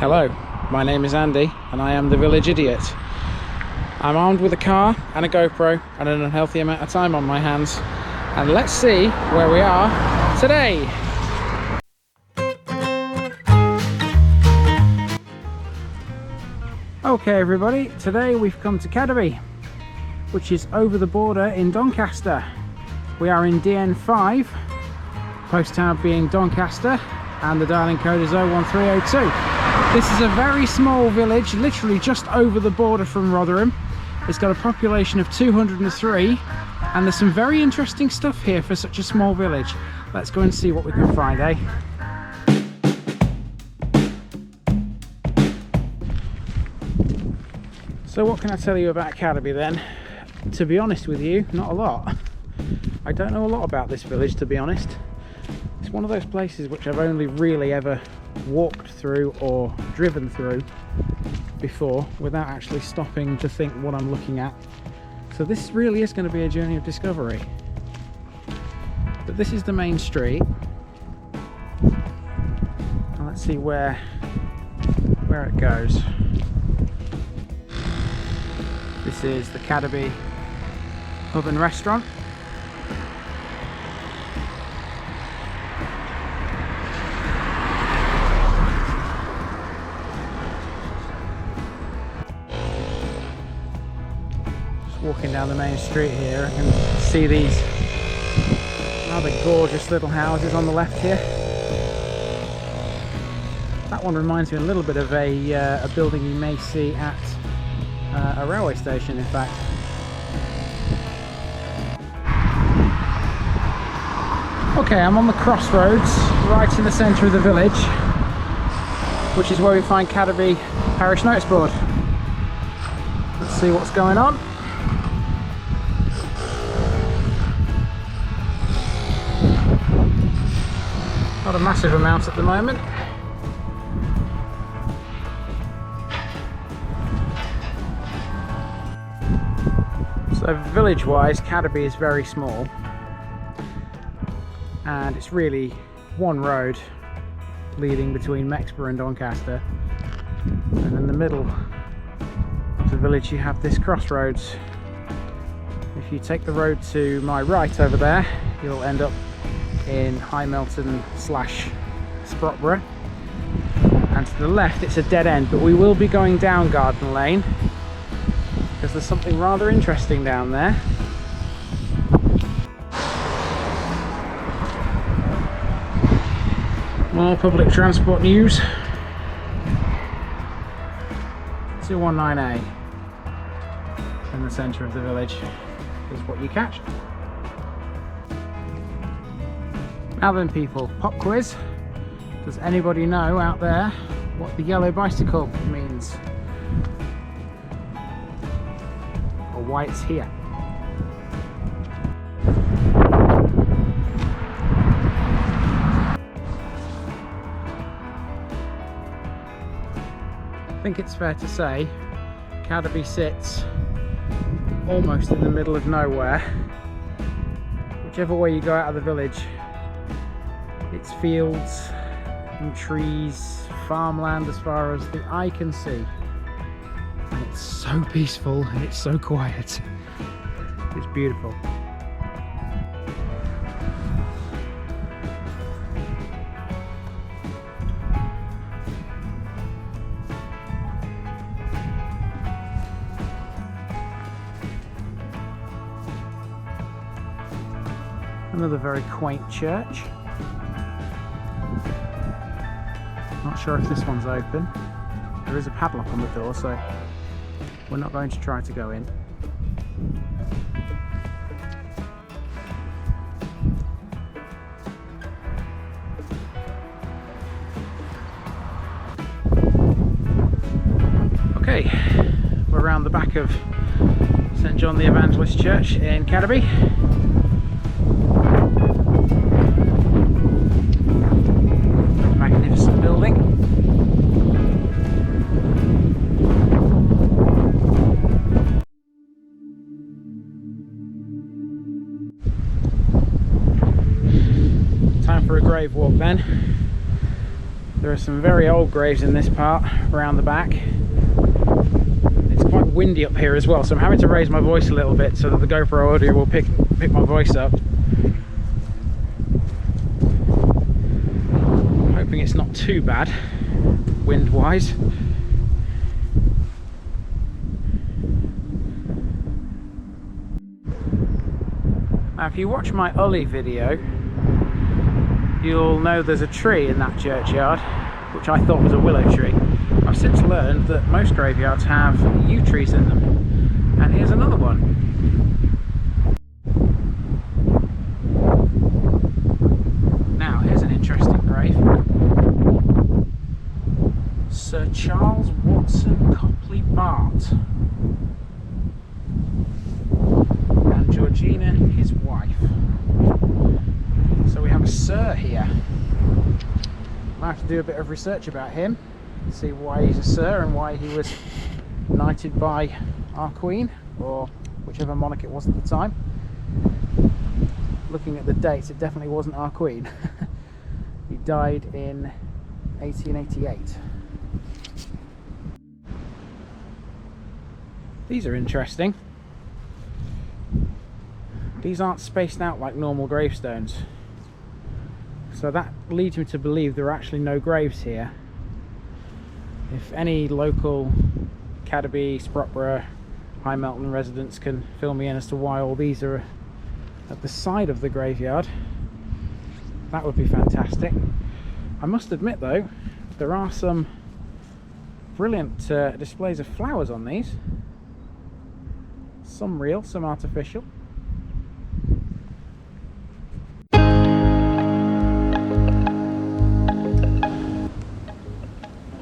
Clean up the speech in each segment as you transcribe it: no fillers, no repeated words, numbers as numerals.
Hello, my name is Andy and I am the village idiot. I'm armed with a car and a GoPro and an unhealthy amount of time on my hands, and let's see where we are today. Okay everybody, today we've come to Cadeby, which is over the border in Doncaster. We are in DN5, post town being Doncaster, and the dialing code is 01302. This is a very small village, literally just over the border from Rotherham. It's got a population of 203, and there's some very interesting stuff here for such a small village. Let's go and see what we can find, eh? So what can I tell you about Cadeby then? To be honest with you, not a lot. I don't know a lot about this village, to be honest. It's one of those places which I've only really ever walked through or driven through before without actually stopping to think what I'm looking at. So this really is going to be a journey of discovery. But this is the main street. And let's see where it goes. This is the Cadeby pub and restaurant. Walking down the main street here, I can see these rather gorgeous little houses on the left here. That one reminds me a little bit of a building you may see at a railway station, in fact. Okay, I'm on the crossroads right in the centre of the village, which is where we find Cadeby Parish notice board. Let's see what's going on. Not a massive amount at the moment. So village-wise, Cadeby is very small, and it's really one road leading between Mexborough and Doncaster, and in the middle of the village you have this crossroads. If you take the road to my right over there, you'll end up in High Melton / Sprotborough, and to the left it's a dead end, but we will be going down Garden Lane because there's something rather interesting down there. More public transport news. 219A in the centre of the village is what you catch. Now then people, pop quiz. Does anybody know out there what the yellow bicycle means? Or why it's here? I think it's fair to say Cadeby sits almost in the middle of nowhere. Whichever way you go out of the village, it's fields and trees, farmland as far as the eye can see. And it's so peaceful and it's so quiet. It's beautiful. Another very quaint church. Not sure if this one's open. There is a padlock on the door, so we're not going to try to go in. Okay, we're around the back of St John the Evangelist Church in Cadeby. Magnificent building. Time for a grave walk then. There are some very old graves in this part, around the back. It's quite windy up here as well, so I'm having to raise my voice a little bit so that the GoPro audio will pick my voice up. I'm hoping it's not too bad, wind-wise. Now, if you watch my Ully video, you'll know there's a tree in that churchyard, which I thought was a willow tree. I've since learned that most graveyards have yew trees in them, and here's another one. Now, here's an interesting grave. Sir Charles Watson Copley Bart and Georgina, his wife. So we have a Sir here. I'll have to do a bit of research about him, see why he's a Sir and why he was knighted by our Queen, or whichever monarch it was at the time. Looking at the dates, it definitely wasn't our Queen. He died in 1888. These are interesting. These aren't spaced out like normal gravestones. So that leads me to believe there are actually no graves here. If any local Cadeby, Sprotborough, High Melton residents can fill me in as to why all these are at the side of the graveyard, that would be fantastic. I must admit though, there are some brilliant displays of flowers on these. Some real, some artificial.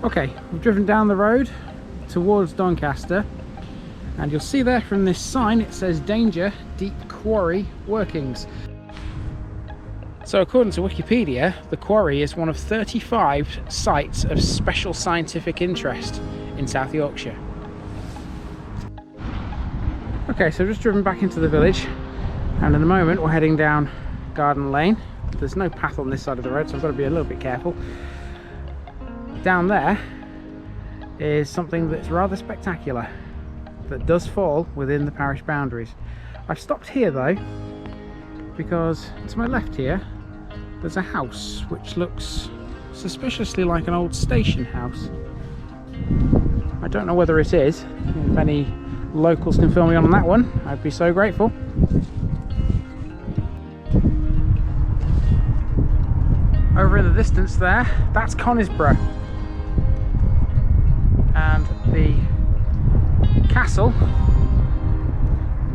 Okay, we've driven down the road towards Doncaster, and you'll see there from this sign it says danger, deep quarry workings. So according to Wikipedia, the quarry is one of 35 sites of special scientific interest in South Yorkshire. Okay, so just driven back into the village, and in a moment we're heading down Garden Lane. There's no path on this side of the road, so I've got to be a little bit careful. Down there is something that's rather spectacular that does fall within the parish boundaries. I've stopped here though because to my left here there's a house which looks suspiciously like an old station house. I don't know whether it is. If any locals can fill me on that one, I'd be so grateful. Over in the distance there, that's Conisbrough. And the castle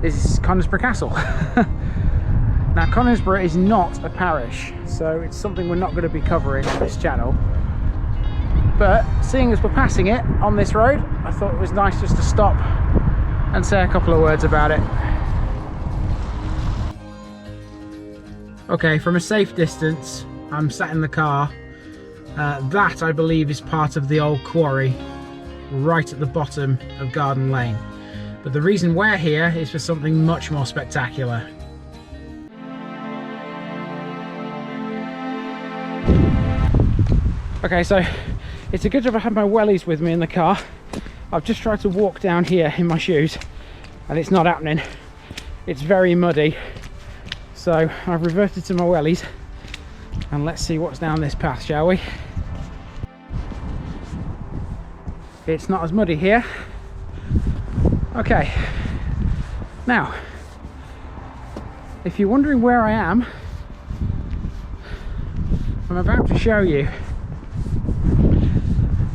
is Conisbrough Castle. Now Conisbrough is not a parish, so it's something we're not going to be covering on this channel. But seeing as we're passing it on this road, I thought it was nice just to stop and say a couple of words about it. Okay, from a safe distance, I'm sat in the car. That I believe is part of the old quarry right at the bottom of Garden Lane. But the reason we're here is for something much more spectacular. Okay, so it's a good job I had my wellies with me in the car. I've just tried to walk down here in my shoes and it's not happening. It's very muddy. So I've reverted to my wellies and let's see what's down this path, shall we? It's not as muddy here. Okay, now if you're wondering where I am, I'm about to show you.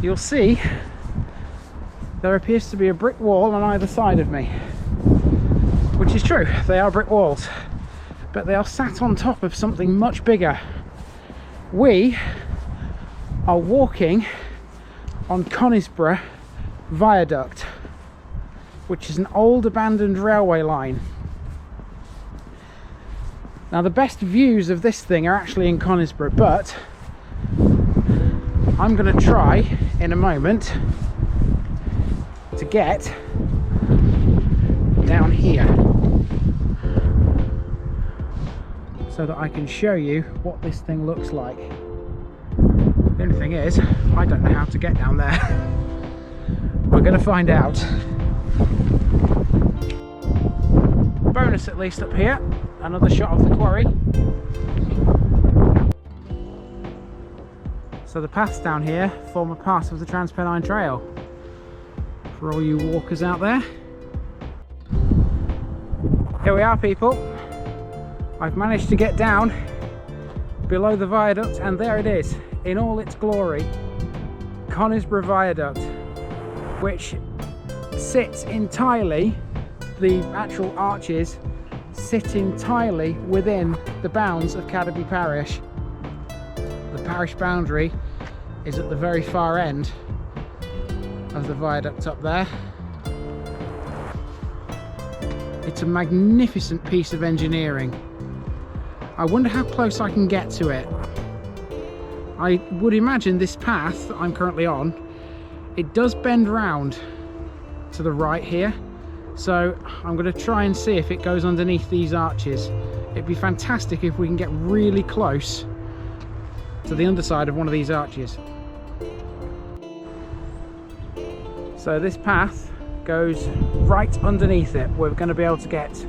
You'll see there appears to be a brick wall on either side of me, which is true, they are brick walls, but they are sat on top of something much bigger. We are walking on Conisbrough Viaduct, which is an old abandoned railway line. Now the best views of this thing are actually in Conisbrough, but I'm going to try in a moment to get down here so that I can show you what this thing looks like. The only thing is, I don't know how to get down there. We're going to find out. Bonus at least up here, another shot of the quarry. So the paths down here form a part of the Transpennine Trail for all you walkers out there. Here we are, people. I've managed to get down below the viaduct, and there it is in all its glory, Conisbrough Viaduct, which sits entirely, the actual arches sit entirely within the bounds of Cadeby Parish. The parish boundary is at the very far end of the viaduct up there. It's a magnificent piece of engineering. I wonder how close I can get to it. I would imagine this path that I'm currently on, it does bend round to the right here, so I'm going to try and see if it goes underneath these arches. It'd be fantastic if we can get really close to the underside of one of these arches. So this path goes right underneath it. We're going to be able to get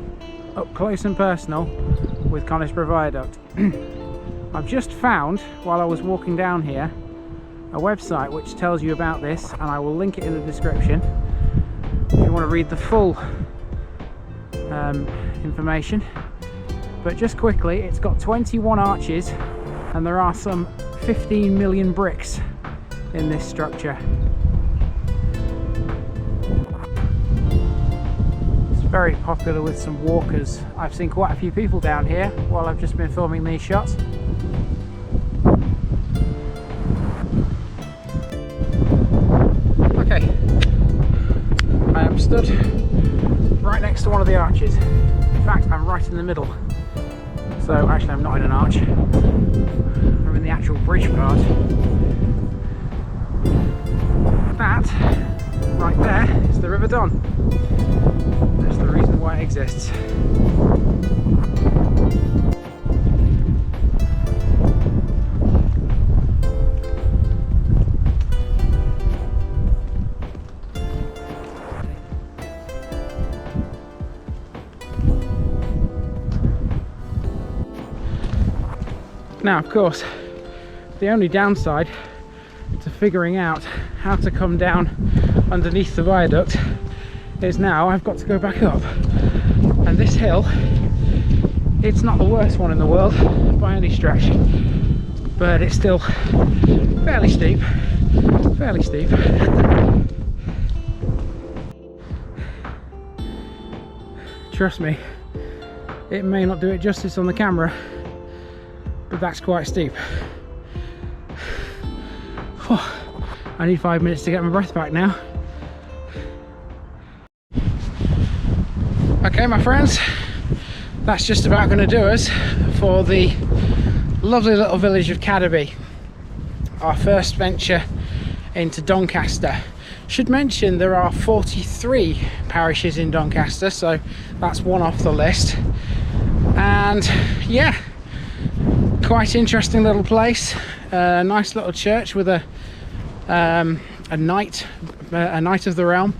up close and personal with Conisbrough Viaduct. I've just found, while I was walking down here, a website which tells you about this, and I will link it in the description if you want to read the full information. But just quickly, it's got 21 arches and there are some 15 million bricks in this structure. It's very popular with some walkers. I've seen quite a few people down here while I've just been filming these shots. Okay, I am stood right next to one of the arches. In fact, I'm right in the middle. So actually I'm not in an arch, I'm in the actual bridge part. That right there is the River Don. That's the reason why it exists. Now, of course, the only downside to figuring out how to come down underneath the viaduct is now I've got to go back up. And this hill, it's not the worst one in the world by any stretch, but it's still fairly steep, fairly steep. Trust me, it may not do it justice on the camera, but that's quite steep. I need 5 minutes to get my breath back now. Okay, my friends, that's just about going to do us for the lovely little village of Cadeby, our first venture into Doncaster. Should mention there are 43 parishes in Doncaster, so that's one off the list. And yeah, quite interesting little place. Nice little church with a knight of the realm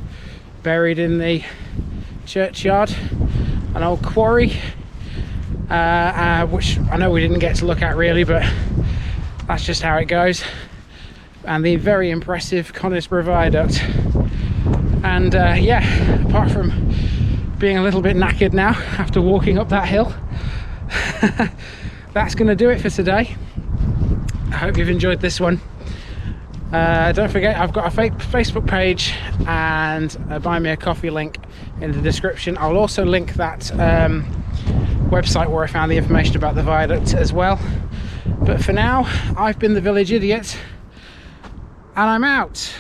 buried in the churchyard, an old quarry, which I know we didn't get to look at really, but that's just how it goes, and the very impressive Conisbrough Viaduct. And yeah, apart from being a little bit knackered now after walking up that hill, that's going to do it for today. I hope you've enjoyed this one. Don't forget, I've got a Facebook page and a buy me a coffee link in the description. I'll also link that website where I found the information about the viaduct as well. But for now, I've been the Village Idiot, and I'm out.